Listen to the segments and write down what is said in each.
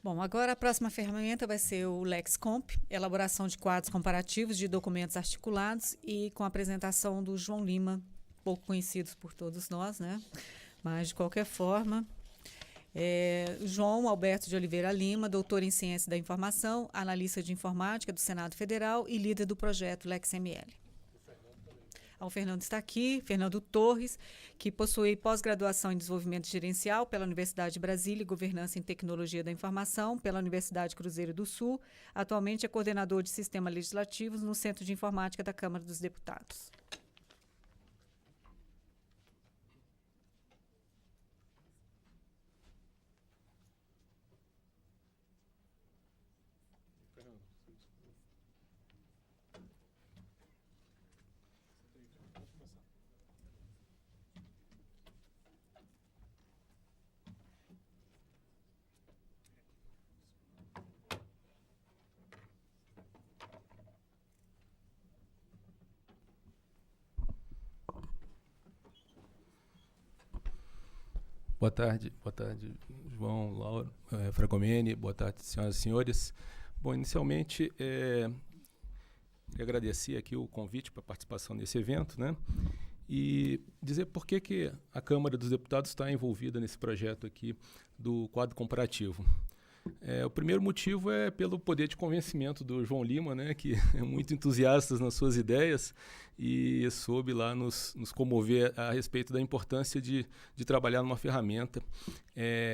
Bom, agora a próxima ferramenta vai ser o LexComp, elaboração de quadros comparativos de documentos articulados e com a apresentação do João Lima, pouco conhecidos por todos nós, né? Mas, de qualquer forma, João Alberto de Oliveira Lima, doutor em Ciência da Informação, analista de informática do Senado Federal e líder do projeto LexML. O Fernando está aqui, Fernando Torres, que possui pós-graduação em Desenvolvimento Gerencial pela Universidade de Brasília e Governança em Tecnologia da Informação pela Universidade Cruzeiro do Sul. Atualmente é coordenador de Sistemas Legislativos no Centro de Informática da Câmara dos Deputados. Boa tarde, João, Laura, Fragomeni, boa tarde, senhoras e senhores. Bom, inicialmente, queria agradecer aqui o convite para a participação nesse evento, né? E dizer por que a Câmara dos Deputados está envolvida nesse projeto aqui do quadro comparativo. O primeiro motivo é pelo poder de convencimento do João Lima, né, que é muito entusiasta nas suas ideias e soube lá nos comover a respeito da importância de trabalhar numa ferramenta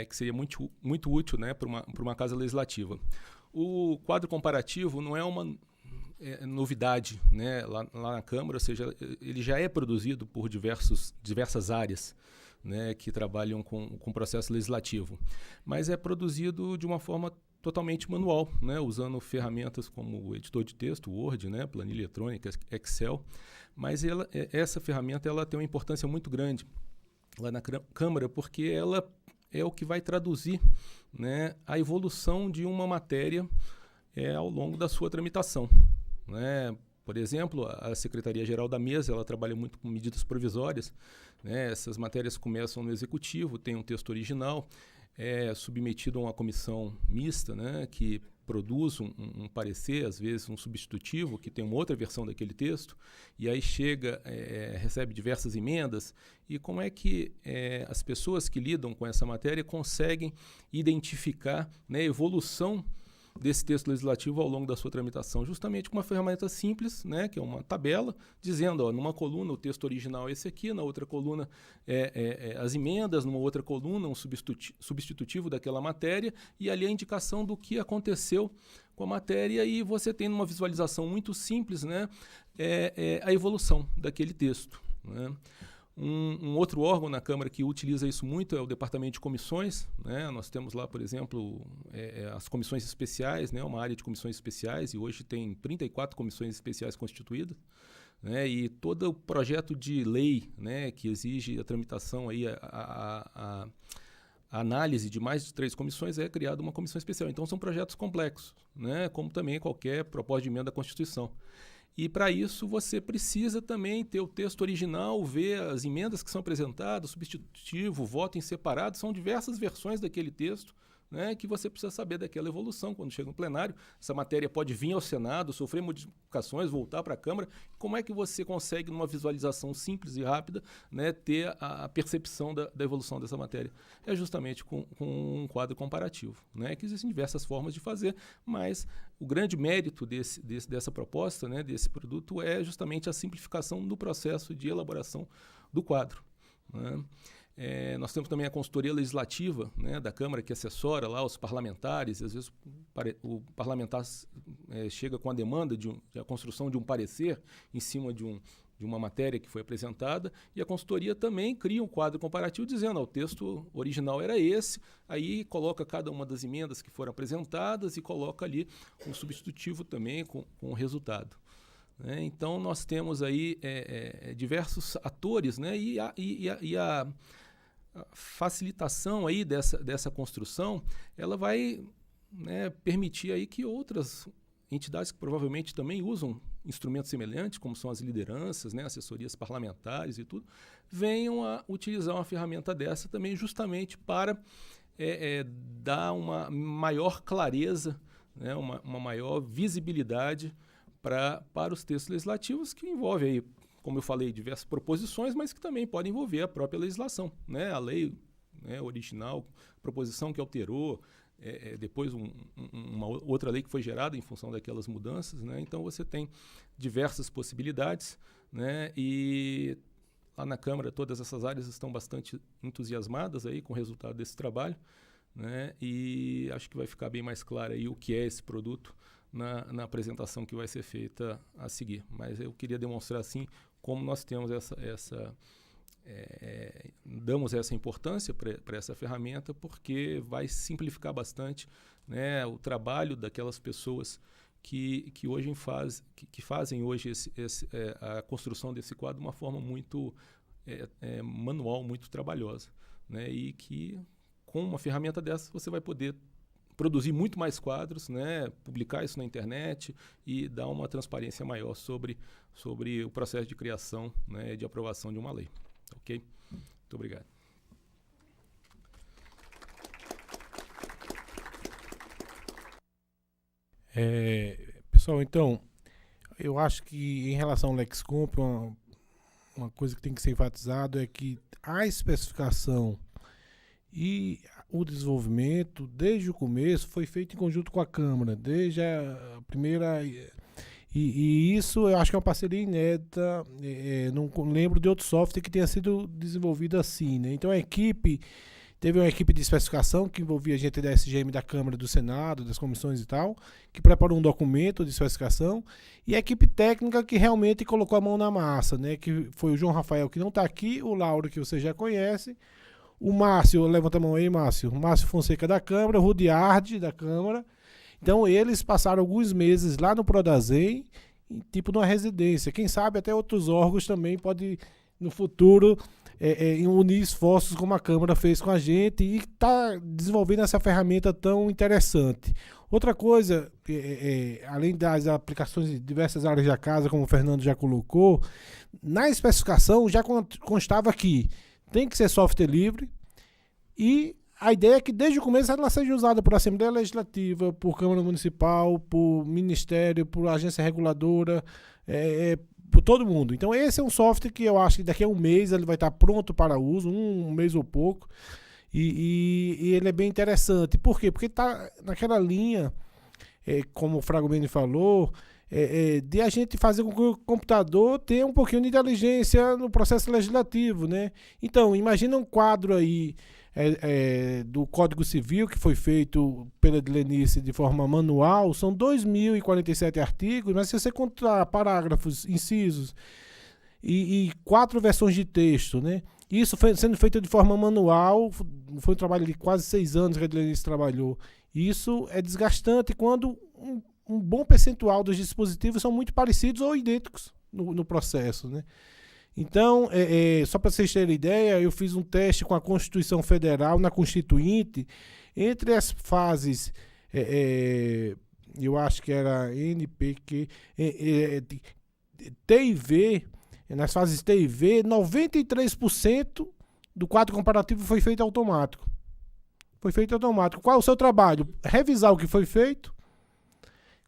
que seria muito útil, né, para uma casa legislativa. O quadro comparativo não é uma novidade, né, lá na Câmara, ou seja, ele já é produzido por diversas áreas, né, que trabalham com processo legislativo, mas é produzido de uma forma totalmente manual, né, usando ferramentas como o editor de texto, Word, né, planilha eletrônica, Excel, mas essa ferramenta ela tem uma importância muito grande lá na Câmara, porque ela é o que vai traduzir, né, a evolução de uma matéria ao longo da sua tramitação, né. Por exemplo, a Secretaria-Geral da Mesa, ela trabalha muito com medidas provisórias, né? Essas matérias começam no Executivo, tem um texto original, é submetido a uma comissão mista, né, que produz um parecer, às vezes um substitutivo, que tem uma outra versão daquele texto, e aí recebe diversas emendas, e como é que as pessoas que lidam com essa matéria conseguem identificar, né, a evolução desse texto legislativo ao longo da sua tramitação, justamente com uma ferramenta simples, né, que é uma tabela, dizendo, ó, numa coluna o texto original é esse aqui, na outra coluna as emendas, numa outra coluna um substitutivo daquela matéria, e ali a indicação do que aconteceu com a matéria, e você tem numa visualização muito simples, né, a evolução daquele texto, né. Um outro órgão na Câmara que utiliza isso muito é o Departamento de Comissões, né? Nós temos lá, por exemplo, as comissões especiais, né? Uma área de comissões especiais, e hoje tem 34 comissões especiais constituídas, né? E todo o projeto de lei, né, que exige a tramitação, aí, a análise de mais de 3 comissões, é criada uma comissão especial. Então são projetos complexos, né? Como também qualquer proposta de emenda à Constituição. E para isso você precisa também ter o texto original, ver as emendas que são apresentadas, substitutivo, voto em separado, são diversas versões daquele texto, né, que você precisa saber daquela evolução quando chega no plenário. Essa matéria pode vir ao Senado, sofrer modificações, voltar para a Câmara. Como é que você consegue, numa visualização simples e rápida, né, ter a percepção da evolução dessa matéria? É justamente com um quadro comparativo, né, que existem diversas formas de fazer, mas o grande mérito dessa proposta, né, desse produto, é justamente a simplificação do processo de elaboração do quadro, né. Nós temos também a consultoria legislativa, né, da Câmara, que assessora lá os parlamentares. Às vezes o parlamentar chega com a demanda de a construção de um parecer em cima de uma matéria que foi apresentada, e a consultoria também cria um quadro comparativo dizendo, o texto original era esse, aí coloca cada uma das emendas que foram apresentadas e coloca ali um substitutivo também com o resultado. Então nós temos aí diversos atores, né, e a facilitação aí dessa construção, ela vai, né, permitir aí que outras entidades que provavelmente também usam instrumentos semelhantes, como são as lideranças, né, assessorias parlamentares e tudo, venham a utilizar uma ferramenta dessa também justamente para dá uma maior clareza, né, uma maior visibilidade para os textos legislativos, que envolve aí, como eu falei, diversas proposições, mas que também podem envolver a própria legislação, né, a lei, né, original, proposição que alterou, depois uma outra lei que foi gerada em função daquelas mudanças, né? Então você tem diversas possibilidades, né? E lá na Câmara todas essas áreas estão bastante entusiasmadas aí com o resultado desse trabalho, né? E acho que vai ficar bem mais claro aí o que é esse produto na apresentação que vai ser feita a seguir. Mas eu queria demonstrar assim como nós temos damos essa importância para essa ferramenta, porque vai simplificar bastante, né, o trabalho daquelas pessoas que hoje fazem hoje a construção desse quadro de uma forma muito manual, muito trabalhosa, né, e que com uma ferramenta dessa você vai poder produzir muito mais quadros, né, publicar isso na internet e dar uma transparência maior sobre o processo de criação, né, de aprovação de uma lei. Ok? Muito obrigado. Pessoal, então, eu acho que em relação ao LexComp, uma coisa que tem que ser enfatizado é que a especificação e o desenvolvimento, desde o começo, foi feito em conjunto com a Câmara, desde a primeira... E isso eu acho que é uma parceria inédita, não lembro de outro software que tenha sido desenvolvido assim, né? Então teve uma equipe de especificação que envolvia gente da SGM, da Câmara, do Senado, das comissões e tal, que preparou um documento de especificação, e a equipe técnica que realmente colocou a mão na massa, né? Que foi o João Rafael, que não está aqui, o Lauro, que você já conhece, o Márcio, levanta a mão aí, Márcio Fonseca da Câmara, o Rudiardi da Câmara. Então, eles passaram alguns meses lá no Prodasem, tipo numa residência. Quem sabe até outros órgãos também podem, no futuro, unir esforços como a Câmara fez com a gente e está desenvolvendo essa ferramenta tão interessante. Outra coisa, além das aplicações de diversas áreas da casa, como o Fernando já colocou, na especificação já constava que tem que ser software livre e a ideia é que desde o começo ela seja usada por Assembleia Legislativa, por Câmara Municipal, por Ministério, por Agência Reguladora, por todo mundo. Então esse é um software que eu acho que daqui a um mês ele vai estar pronto para uso, um mês ou pouco, e ele é bem interessante. Por quê? Porque está naquela linha, como o Fragomeni falou, de a gente fazer com que o computador tenha um pouquinho de inteligência no processo legislativo, né? Então, imagina um quadro aí do Código Civil que foi feito pela Dilenice de forma manual, são 2.047 artigos, mas se você contar parágrafos, incisos e 4 versões de texto, né? Isso sendo feito de forma manual, foi um trabalho de quase 6 anos que a Dilenice trabalhou. Isso é desgastante quando um bom percentual dos dispositivos são muito parecidos ou idênticos no processo, né? Então, só para vocês terem ideia, eu fiz um teste com a Constituição Federal na Constituinte, entre as fases, eu acho que era NPQ, T e V, nas fases T e V, 93% do quadro comparativo foi feito automático. Foi feito automático. Qual é o seu trabalho? Revisar o que foi feito,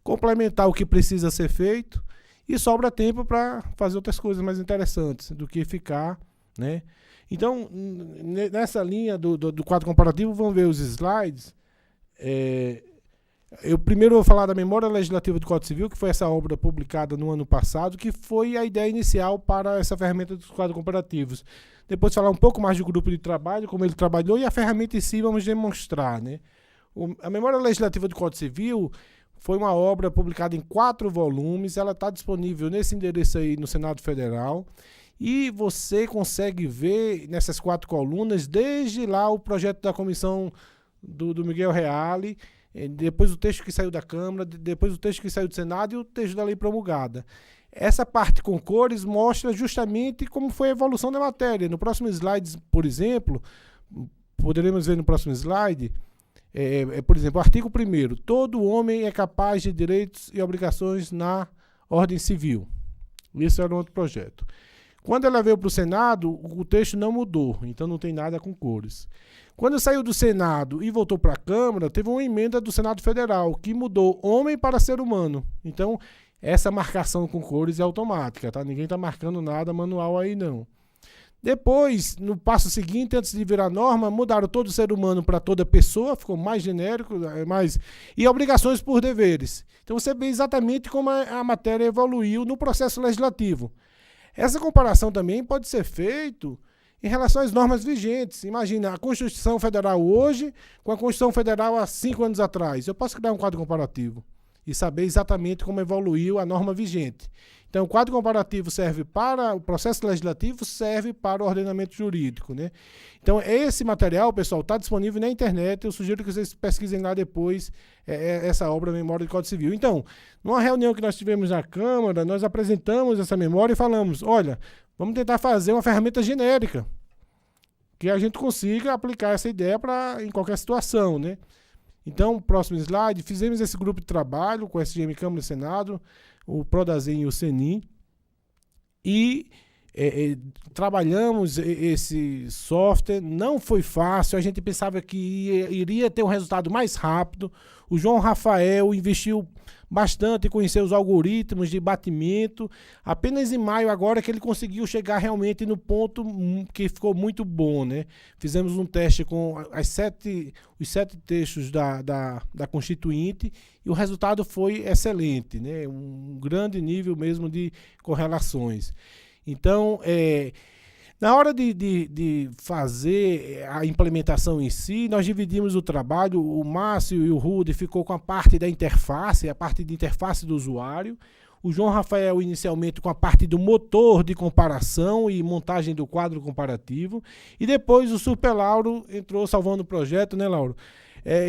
complementar o que precisa ser feito, e sobra tempo para fazer outras coisas mais interessantes do que ficar, né? Então, nessa linha do quadro comparativo, vamos ver os slides. Eu primeiro vou falar da Memória Legislativa do Código Civil, que foi essa obra publicada no ano passado, que foi a ideia inicial para essa ferramenta dos quadros comparativos. Depois falar um pouco mais do grupo de trabalho, como ele trabalhou, e a ferramenta em si vamos demonstrar, né? A Memória Legislativa do Código Civil foi uma obra publicada em 4 volumes, ela está disponível nesse endereço aí no Senado Federal, e você consegue ver nessas 4 colunas, desde lá o projeto da comissão do Miguel Reale, depois o texto que saiu da Câmara, depois o texto que saiu do Senado e o texto da lei promulgada. Essa parte com cores mostra justamente como foi a evolução da matéria. No próximo slide, por exemplo, poderemos ver no próximo slide, por exemplo, o artigo 1º, todo homem é capaz de direitos e obrigações na ordem civil. Isso era um outro projeto. Quando ela veio para o Senado, o texto não mudou, então não tem nada com cores. Quando saiu do Senado e voltou para a Câmara, teve uma emenda do Senado Federal que mudou homem para ser humano. Então, essa marcação com cores é automática, tá? Ninguém está marcando nada manual aí, não. Depois, no passo seguinte, antes de virar norma, mudaram todo ser humano para toda pessoa, ficou mais genérico, e obrigações por deveres. Então, você vê exatamente como a matéria evoluiu no processo legislativo. Essa comparação também pode ser feita em relação às normas vigentes. Imagina a Constituição Federal hoje com a Constituição Federal há 5 anos atrás. Eu posso criar um quadro comparativo e saber exatamente como evoluiu a norma vigente. Então, o quadro comparativo serve para o processo legislativo, serve para o ordenamento jurídico, né? Então, esse material, pessoal, está disponível na internet. Eu sugiro que vocês pesquisem lá depois essa obra Memória do Código Civil. Então, numa reunião que nós tivemos na Câmara, nós apresentamos essa memória e falamos, olha, vamos tentar fazer uma ferramenta genérica, que a gente consiga aplicar essa ideia em qualquer situação, né? Então, próximo slide, fizemos esse grupo de trabalho com o SGM Câmara e Senado, o Prodazem e o Senim, e trabalhamos esse software. Não foi fácil, a gente pensava que iria ter um resultado mais rápido. O João Rafael investiu bastante em conhecer os algoritmos de batimento. Apenas em maio agora que ele conseguiu chegar realmente no ponto que ficou muito bom, né? Fizemos um teste com os 7 textos da Constituinte e o resultado foi excelente, né? Um grande nível mesmo de correlações. Então, na hora de fazer a implementação em si, nós dividimos o trabalho. O Márcio e o Rudy ficou com a parte da interface, a parte de interface do usuário. O João Rafael, inicialmente, com a parte do motor de comparação e montagem do quadro comparativo. E depois o Super Lauro entrou salvando o projeto, né, Lauro?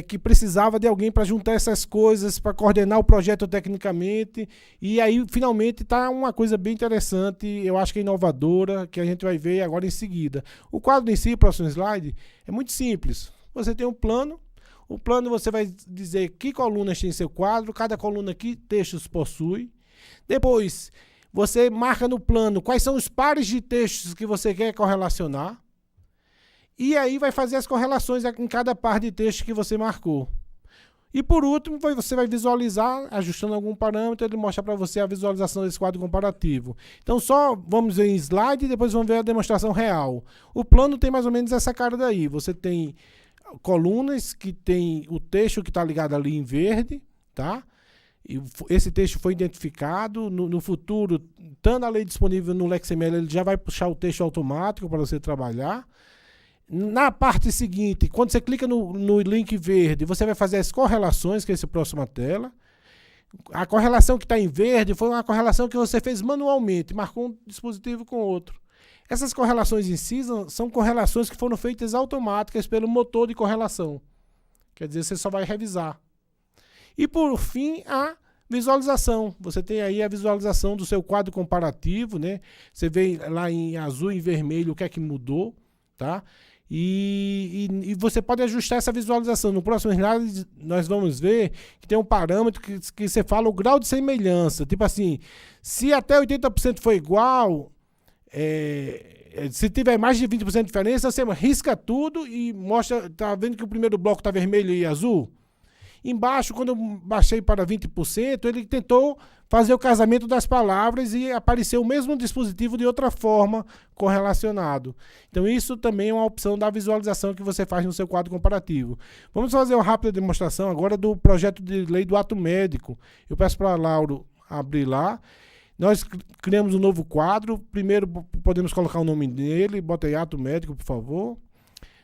Que precisava de alguém para juntar essas coisas, para coordenar o projeto tecnicamente. E aí, finalmente, está uma coisa bem interessante, eu acho que é inovadora, que a gente vai ver agora em seguida. O quadro em si, próximo slide, é muito simples. Você tem um plano. O plano você vai dizer que colunas tem seu quadro, cada coluna que textos possui. Depois, você marca no plano quais são os pares de textos que você quer correlacionar. E aí vai fazer as correlações em cada par de texto que você marcou. E por último, você vai visualizar, ajustando algum parâmetro, ele mostra para você a visualização desse quadro comparativo. Então só vamos ver em slide e depois vamos ver a demonstração real. O plano tem mais ou menos essa cara daí. Você tem colunas que tem o texto que está ligado ali em verde, tá? E esse texto foi identificado. No futuro, estando a lei disponível no LexML, ele já vai puxar o texto automático para você trabalhar. Na parte seguinte, quando você clica no link verde, você vai fazer as correlações, que é essa próxima tela. A correlação que está em verde foi uma correlação que você fez manualmente, marcou um dispositivo com outro. Essas correlações em si são correlações que foram feitas automáticas pelo motor de correlação. Quer dizer, você só vai revisar. E por fim, a visualização. Você tem aí a visualização do seu quadro comparativo, né? Você vê lá em azul e vermelho o que é que mudou, tá? E você pode ajustar essa visualização. No próximo slide nós vamos ver que tem um parâmetro que você fala o grau de semelhança. Tipo assim, se até 80% for igual, se tiver mais de 20% de diferença, você risca tudo e mostra. Tá vendo que o primeiro bloco está vermelho e azul? Embaixo, quando eu baixei para 20%, ele tentou fazer o casamento das palavras e apareceu o mesmo dispositivo de outra forma correlacionado. Então, isso também é uma opção da visualização que você faz no seu quadro comparativo. Vamos fazer uma rápida demonstração agora do projeto de lei do ato médico. Eu peço para a Lauro abrir lá. Nós criamos um novo quadro. Primeiro, podemos colocar o nome dele. Bota aí ato médico, por favor.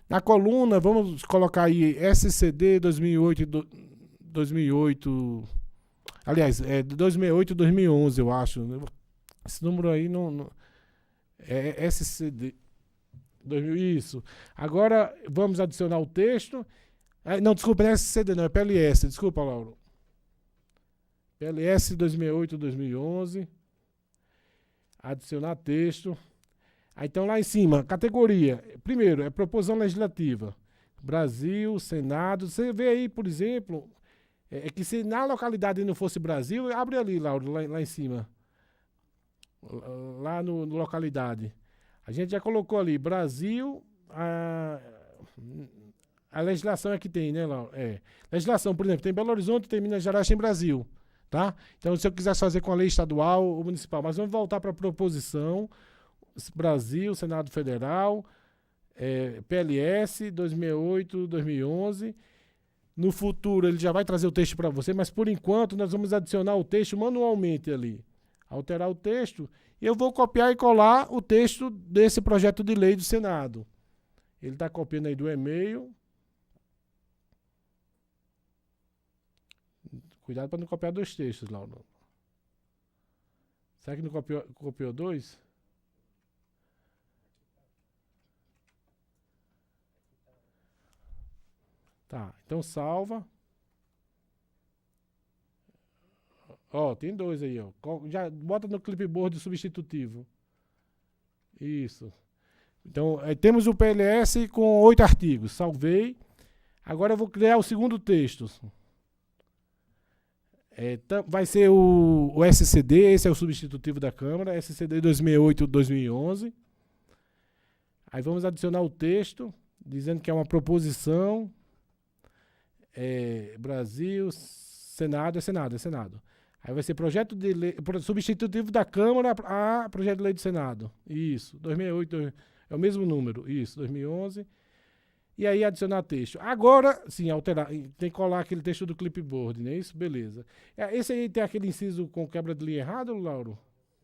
Na coluna, vamos colocar aí SCD 2008, aliás, 2008 e 2011, eu acho. Esse número aí não é SCD 2000, isso. Agora vamos adicionar o texto. Não, desculpa, não é SCD não, é PLS. Desculpa, Lauro. PLS 2008 e 2011. Adicionar texto. Então lá em cima, categoria. Primeiro, é proposição legislativa. Brasil, Senado. Você vê aí, por exemplo, que se na localidade não fosse Brasil, abre ali, Lauro, lá em cima. lá no localidade. A gente já colocou ali, Brasil, a legislação é que tem, né, Laura? Legislação, por exemplo, tem Belo Horizonte, tem Minas Gerais, tem Brasil, tá? Então, se eu quisesse fazer com a lei estadual ou municipal, mas vamos voltar para a proposição, Brasil, Senado Federal, PLS, 2008, 2011. No futuro, ele já vai trazer o texto para você, mas por enquanto nós vamos adicionar o texto manualmente ali. Alterar o texto, e eu vou copiar e colar o texto desse projeto de lei do Senado. Ele está copiando aí do e-mail. Cuidado para não copiar dois textos, Laura. Será que não copiou dois? Tá, então salva. Ó, tem dois aí, ó. Já bota no clipboard substitutivo. Isso. Então, temos o PLS com 8 artigos. Salvei. Agora eu vou criar o segundo texto. Vai ser o SCD, esse é o substitutivo da Câmara, SCD 2008-2011. Aí vamos adicionar o texto, dizendo que é uma proposição. Brasil, Senado, é Senado. Aí vai ser projeto de lei, substitutivo da Câmara a projeto de lei do Senado. Isso, 2008, é o mesmo número. Isso, 2011. E aí adicionar texto. Agora, sim, alterar, tem que colar aquele texto do clipboard, né? Isso, beleza. Esse aí tem aquele inciso com quebra de linha errado, Lauro?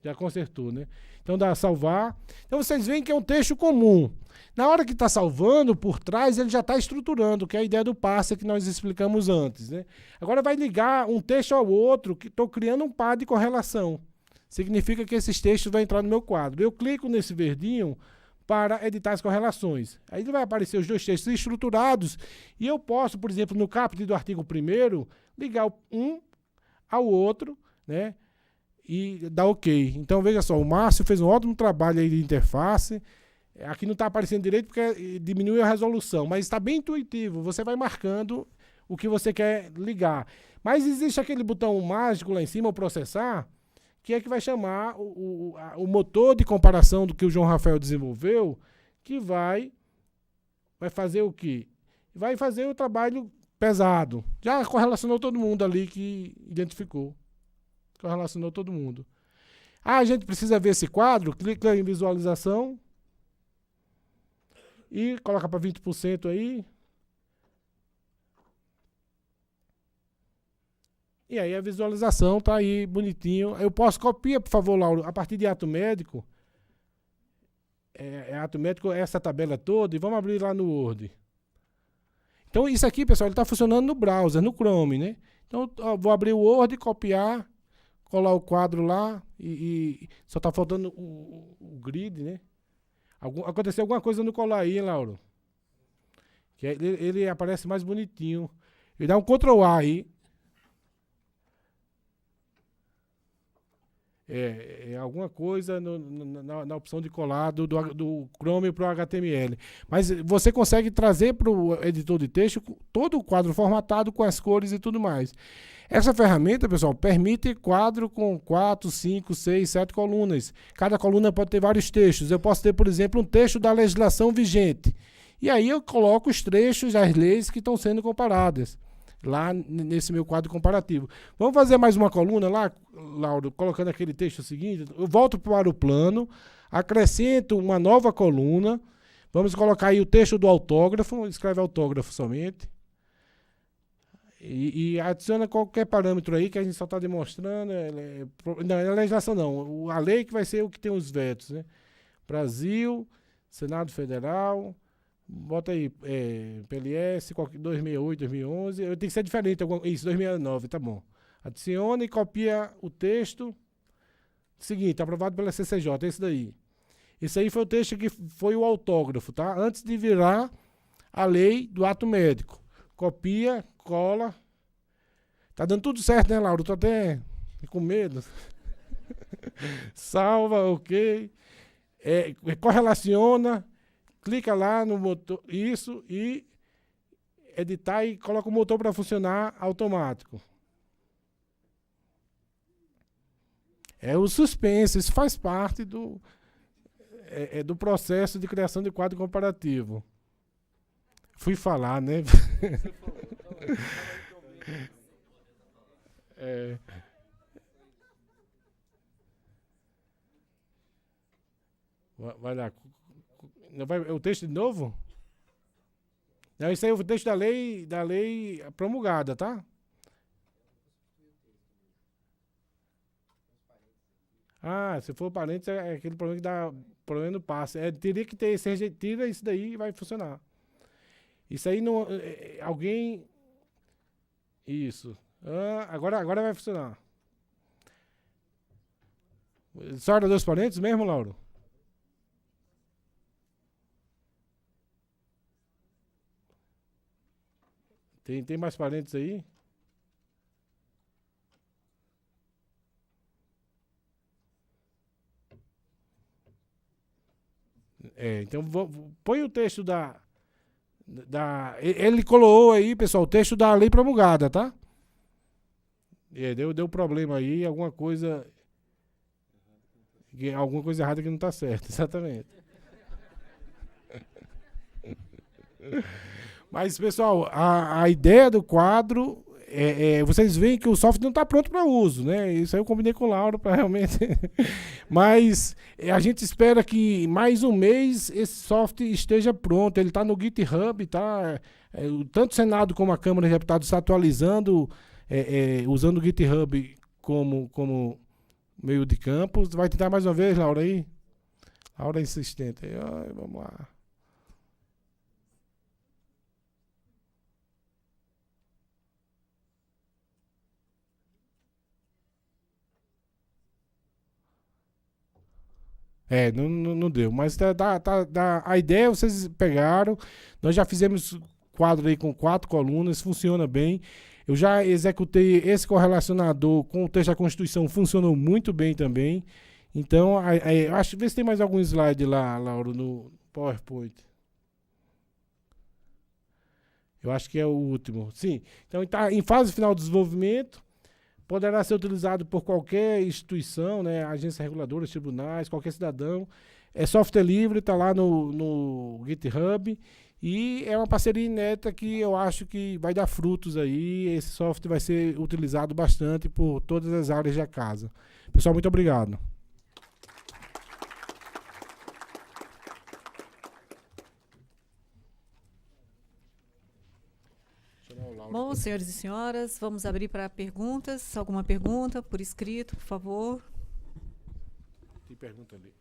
Já consertou, né? Então dá a salvar. Então vocês veem que é um texto comum. Na hora que está salvando, por trás ele já está estruturando, que é a ideia do parser que nós explicamos antes, né? Agora vai ligar um texto ao outro, que estou criando um par de correlação. Significa que esses textos vão entrar no meu quadro. Eu clico nesse verdinho para editar as correlações. Aí vai aparecer os dois textos estruturados e eu posso, por exemplo, no caput do artigo 1º, ligar um ao outro, né? E dar OK. Então, veja só, o Márcio fez um ótimo trabalho aí de interface. Aqui não está aparecendo direito porque diminuiu a resolução, mas está bem intuitivo. Você vai marcando o que você quer ligar. Mas existe aquele botão mágico lá em cima, o processar, que é que vai chamar o motor de comparação do que o João Rafael desenvolveu, que vai fazer o quê? Vai fazer o trabalho pesado. Já correlacionou todo mundo ali que identificou. Correlacionou todo mundo. A gente precisa ver esse quadro, clica em visualização e coloca para 20% aí. E aí a visualização tá aí bonitinho. Eu posso copiar, por favor, Lauro, a partir de ato médico. Ato médico, essa tabela toda, e vamos abrir lá no Word. Então isso aqui, pessoal, ele está funcionando no browser, no Chrome, né? Então eu vou abrir o Word, copiar, colar o quadro lá e só está faltando o grid, né? Aconteceu alguma coisa no colar aí, hein, Lauro? Que ele aparece mais bonitinho. Ele dá um Ctrl A aí. Alguma coisa na opção de colar do Chrome para o HTML. Mas você consegue trazer para o editor de texto todo o quadro formatado com as cores e tudo mais. Essa ferramenta, pessoal, permite quadro com 4, 5, 6, 7 colunas. Cada coluna pode ter vários textos. Eu posso ter, por exemplo, um texto da legislação vigente. E aí eu coloco os trechos das leis que estão sendo comparadas lá nesse meu quadro comparativo. Vamos fazer mais uma coluna lá, Lauro, colocando aquele texto seguinte. Eu volto para o plano, acrescento uma nova coluna. Vamos colocar aí o texto do autógrafo, escreve autógrafo somente. E adiciona qualquer parâmetro aí que a gente só está demonstrando. Não, é a legislação não. A lei que vai ser o que tem os vetos, né? Brasil, Senado Federal, bota aí PLS, 2008, 2011. Tem que ser diferente. Isso, 2009, tá bom. Adiciona e copia o texto. Seguinte, aprovado pela CCJ, esse daí. Esse aí foi o texto que foi o autógrafo, tá? Antes de virar a lei do ato médico. Copia, cola. Tá dando tudo certo, né, Lauro? Tô até com medo. Salva, OK. Correlaciona. Clica lá no motor, isso, e editar e coloca o motor para funcionar automático. É o suspense, isso faz parte do processo de criação de quadro comparativo. Fui falar, né? É. Vai lá. Não vai, o texto de novo? Não, isso aí é o texto da lei promulgada, tá? Ah, se for parênteses, é aquele problema que dá problema no passe. Teria que ter esse rejeito, tira isso daí e vai funcionar. Isso aí não. Alguém. Isso. Agora vai funcionar. Só era 2 parênteses mesmo, Lauro? Tem mais parênteses aí? Então põe o texto ele colou aí, pessoal, o texto da lei promulgada, tá? Deu problema aí, alguma coisa errada que não tá certa, exatamente. Mas, pessoal, a ideia do quadro vocês veem que o software não está pronto para uso, né? Isso aí eu combinei com o Lauro para realmente. Mas a gente espera que mais um mês esse software esteja pronto. Ele está no GitHub, tá? Tanto o Senado como a Câmara de Deputados está atualizando, usando o GitHub como meio de campo. Vai tentar mais uma vez, Laura, aí? Laura é insistente. Vamos lá. Não deu. Mas a ideia vocês pegaram. Nós já fizemos quadro aí com 4 colunas, funciona bem. Eu já executei esse correlacionador com o texto da Constituição, funcionou muito bem também. Então, vê se tem mais algum slide lá, Lauro, no PowerPoint. Eu acho que é o último. Sim. Então, está em fase final de desenvolvimento. Poderá ser utilizado por qualquer instituição, né, agências reguladoras, tribunais, qualquer cidadão. É software livre, está lá no GitHub. E é uma parceria inédita que eu acho que vai dar frutos aí. Esse software vai ser utilizado bastante por todas as áreas da casa. Pessoal, muito obrigado. Bom, senhores e senhoras, vamos abrir para perguntas. Alguma pergunta por escrito, por favor? Tem pergunta ali.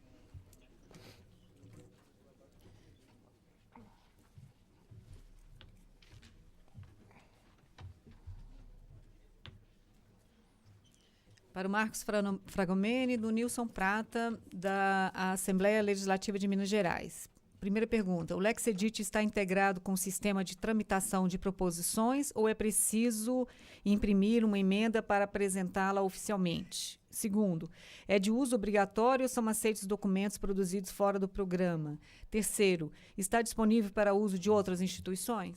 Para o Marcos Fragomeni, do Nilson Prata, da Assembleia Legislativa de Minas Gerais. Primeira pergunta, o LexEdit está integrado com o sistema de tramitação de proposições ou é preciso imprimir uma emenda para apresentá-la oficialmente? Segundo, é de uso obrigatório ou são aceitos documentos produzidos fora do programa? Terceiro, está disponível para uso de outras instituições?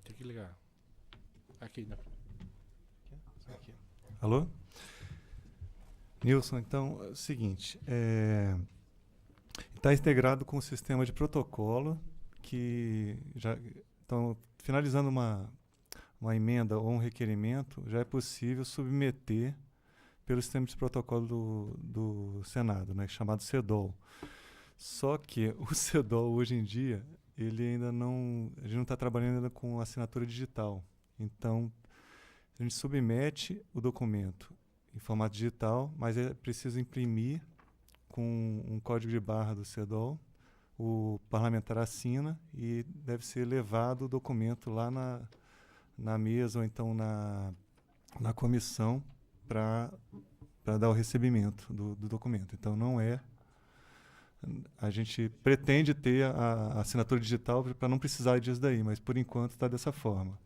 Tem que ligar. Aqui, né? Aqui. Alô? Nilson, então, é o seguinte, está integrado com o sistema de protocolo que já estão finalizando uma emenda ou um requerimento, já é possível submeter pelo sistema de protocolo do Senado, né, chamado CEDOL. Só que o CEDOL, hoje em dia, ele ainda não... A gente não está trabalhando ainda com assinatura digital. Então, a gente submete o documento em formato digital, mas é preciso imprimir com um código de barra do CEDOL. O parlamentar assina e deve ser levado o documento lá na mesa ou então na comissão para dar o recebimento do documento. Então, não é... A gente pretende ter a assinatura digital para não precisar disso daí, mas, por enquanto, está dessa forma.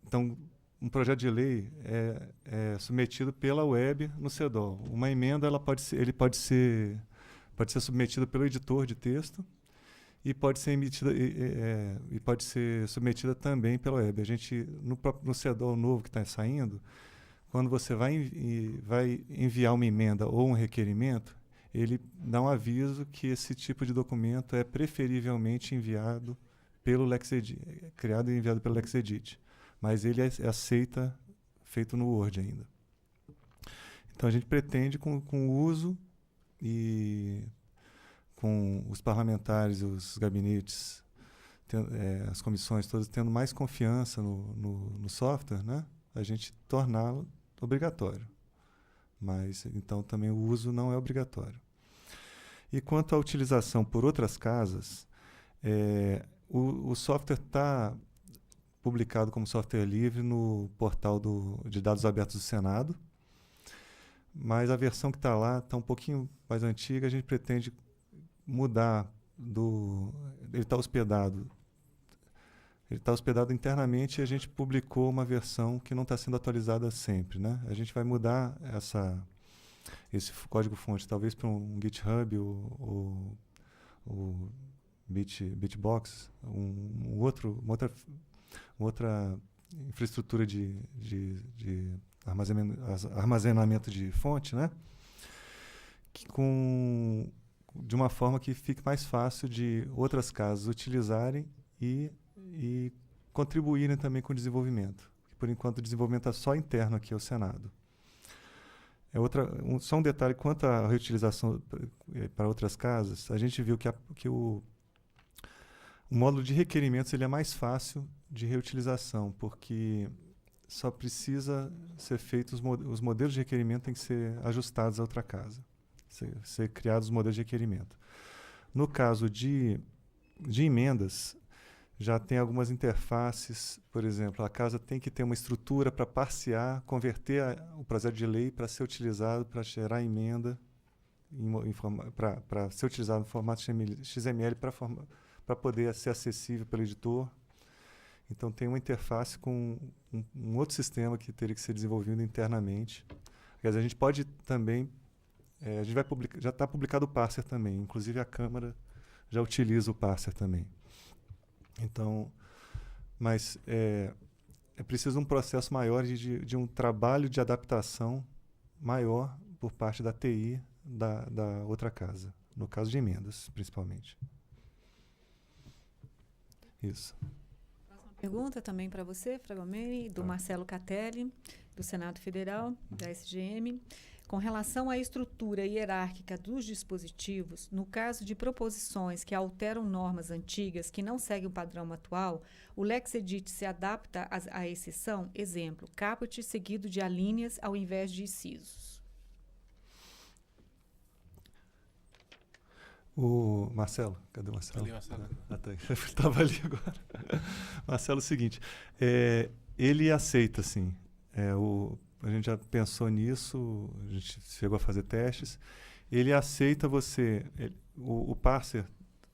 Então, um projeto de lei é submetido pela web no CEDOL. Uma emenda pode ser submetida pelo editor de texto e pode ser submetida também pela web. A gente, no CEDOL novo que está saindo, quando você vai enviar uma emenda ou um requerimento, ele dá um aviso que esse tipo de documento é preferivelmente enviado pelo LexEdit, criado e enviado pelo LexEdit, mas ele aceita feito no Word ainda. Então a gente pretende, com o uso e com os parlamentares, os gabinetes, as comissões todas tendo mais confiança no software, né, a gente torná-lo obrigatório. Mas, então, também o uso não é obrigatório. E quanto à utilização por outras casas, o software está publicado como software livre no portal de dados abertos do Senado, mas a versão que está lá está um pouquinho mais antiga, a gente pretende mudar ele está hospedado internamente e a gente publicou uma versão que não está sendo atualizada sempre, né? A gente vai mudar esse código-fonte, talvez para um GitHub ou Bitbox, uma outra infraestrutura de armazenamento de fonte, né? De uma forma que fique mais fácil de outras casas utilizarem e contribuírem também com o desenvolvimento. Por enquanto, o desenvolvimento é só interno aqui ao Senado. Só um detalhe, quanto à reutilização para outras casas, a gente viu que o módulo de requerimentos ele é mais fácil de reutilização, porque só precisa ser feito, os modelos de requerimento têm que ser ajustados a outra casa, ser criados os modelos de requerimento. No caso de emendas, já tem algumas interfaces, por exemplo, a casa tem que ter uma estrutura para parsear, converter o projeto de lei para ser utilizado para gerar emenda, para ser utilizado no formato XML para poder ser acessível pelo editor. Então tem uma interface com um outro sistema que teria que ser desenvolvido internamente. Quer dizer, a gente pode também, a gente vai já está publicado o parser também, inclusive a Câmara já utiliza o parser também. Então, mas é preciso um processo maior de um trabalho de adaptação maior por parte da TI da outra casa, no caso de emendas, principalmente. Isso. Próxima pergunta também para você, Fragomeni, do Marcelo Catelli, do Senado Federal, da SGM. Com relação à estrutura hierárquica dos dispositivos, no caso de proposições que alteram normas antigas que não seguem o padrão atual, o LexEdit se adapta à exceção, exemplo, caput seguido de alíneas ao invés de incisos. O Marcelo, cadê o Marcelo? Ali, Marcelo. Estava ali agora. Marcelo, é o seguinte, ele aceita, sim, a gente já pensou nisso, a gente chegou a fazer testes. Ele aceita o parser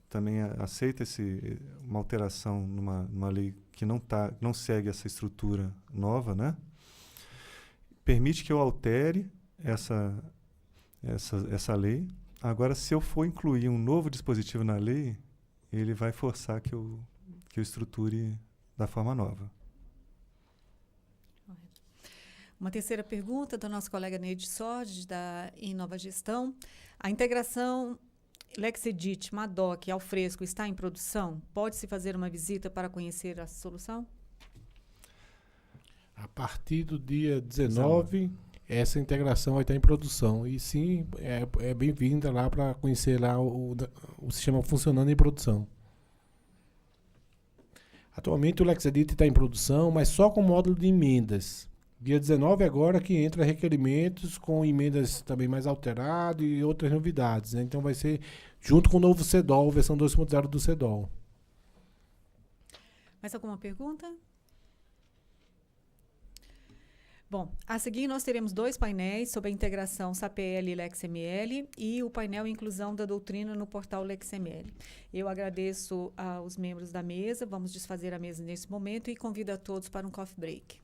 também aceita uma alteração numa lei que não segue essa estrutura nova, né? Permite que eu altere essa lei. Agora, se eu for incluir um novo dispositivo na lei, ele vai forçar que eu estruture da forma nova. Uma terceira pergunta da nossa colega Neide Sordi, da Inova Gestão. A integração LexEdit, Madoc e Alfresco está em produção? Pode-se fazer uma visita para conhecer a solução? A partir do dia 19, essa integração vai estar em produção. E sim, é bem-vinda lá para conhecer lá o sistema funcionando em produção. Atualmente o LexEdit está em produção, mas só com módulo de emendas. Dia 19 agora que entra requerimentos com emendas também mais alteradas e outras novidades, né? Então vai ser junto com o novo CEDOL, versão 2.0 do CEDOL. Mais alguma pergunta? Bom, a seguir nós teremos 2 painéis sobre a integração SAPL e LexML e o painel Inclusão da Doutrina no portal LexML. Eu agradeço aos membros da mesa, vamos desfazer a mesa nesse momento e convido a todos para um coffee break.